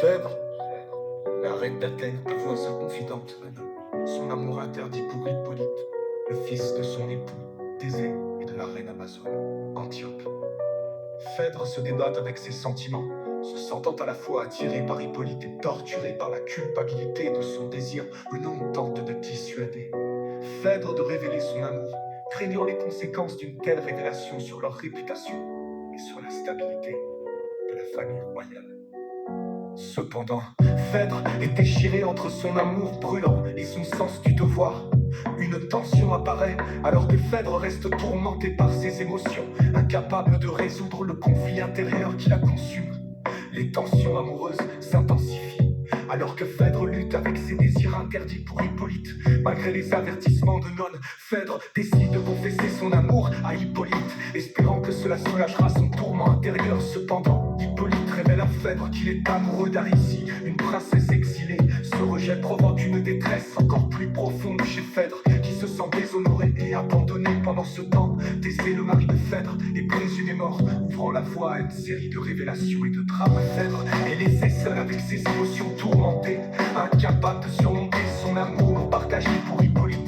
Phèdre, la reine d'Athènes, avoua sa confidente, son amour interdit pour Hippolyte, le fils de son époux, Thésée, et de la reine amazone, Antiope. Phèdre se débat avec ses sentiments, se sentant à la fois attiré par Hippolyte et torturé par la culpabilité de son désir. Le nom tente de dissuader Phèdre de révéler son amour, craignant les conséquences d'une telle révélation sur leur réputation et sur la stabilité de la famille royale. Cependant, Phèdre est déchiré entre son amour brûlant et son sens du devoir. Une tension apparaît alors que Phèdre reste tourmenté par ses émotions, incapable de résoudre le conflit intérieur qui la consume. Les tensions amoureuses s'intensifient alors que Phèdre lutte avec ses désirs interdits pour Hippolyte. Malgré les avertissements de None, Phèdre décide de confesser son amour à Hippolyte, espérant que cela soulagera son tourment intérieur. Cependant, Hippolyte révèle à Phèdre qu'il est amoureux d'Aricie, une princesse exilée. Ce rejet provoque une détresse encore plus profonde chez Phèdre, qui se sent déshonoré et abandonné. Pendant ce temps, Thésée, le mari de Phèdre, est présumé mort, ouvrant la voie à une série de révélations et de drames. Phèdre est laissé seul avec ses émotions tourmentées, incapable de surmonter son amour partagé pour Hippolyte.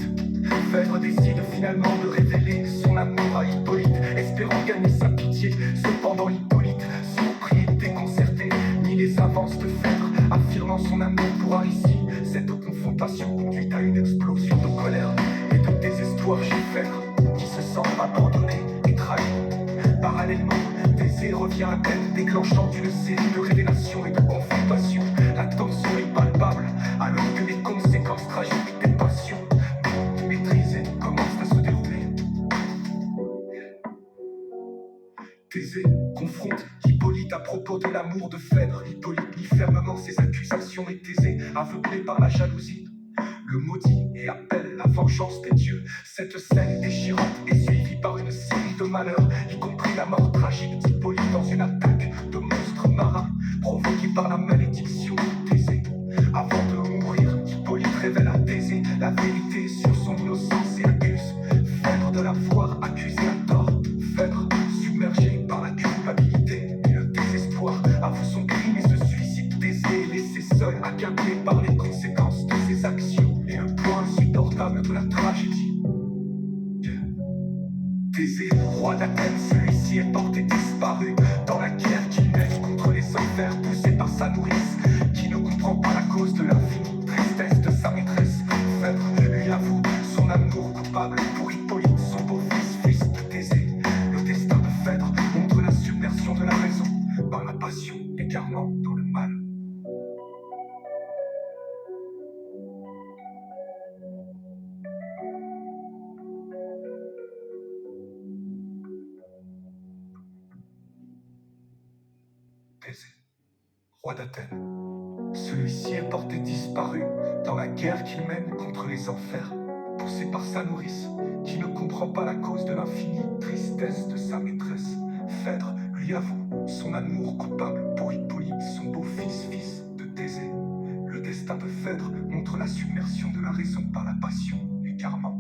Phèdre décide finalement de révéler son amour à Hippolyte, espérant gagner sa pitié. Cependant, Hippolyte, surpris et déconcerté, nie les avances de Phèdre, affirmant son amour pour Aricie. Cette confrontation conduit à une explosion de colère et de désespoir chez Phèdre, qui se sent abandonné et trahi. Parallèlement, Thésée revient à peine, déclenchant une série de révélations et de confrontations. La tension est palpable, alors que les conséquences tragiques des passions maîtrisées commencent à se dérouler. Thésée confronte Hippolyte à propos de l'amour de Phèdre. Hippolyte nie fermement ses accusations et Thésée, aveuglé par la jalousie, le maudit et appelle la vengeance des dieux. Cette scène déchirante est suivie par une série de malheurs, y compris la mort tragique d'Hippolyte dans une attaque de monstres marins provoquée par la malédiction de Thésée. Avant de mourir, Hippolyte révèle à Thésée la vérité sur son innocence et accuse Phèdre de l'avoir accusé à tort. Phèdre, submergé par la culpabilité et le désespoir, avoue son crime et se suicide. Thésée est laissé seul, accablé par les conséquences de ses actions et le poids insupportable de la tragédie. Thésée, roi d'Athènes, celui-ci est porté disparu dans la guerre qu'il mène contre les enfers, poussé par sa nourrice, qui ne comprend pas la cause de l'infinie tristesse de sa maîtresse. Phèdre lui avoue son amour coupable pour Hippolyte, son beau-fils, fils de Thésée. Le destin de Phèdre montre la submersion de la raison par la passion, l'égarement dans le mal. Thésée, roi d'Athènes, celui-ci est porté disparu dans la guerre qu'il mène contre les enfers, poussé par sa nourrice, qui ne comprend pas la cause de l'infinie tristesse de sa maîtresse. Phèdre lui avoue son amour coupable pour Hippolyte, son beau-fils, fils de Thésée. Le destin de Phèdre montre la submersion de la raison par la passion, l'égarement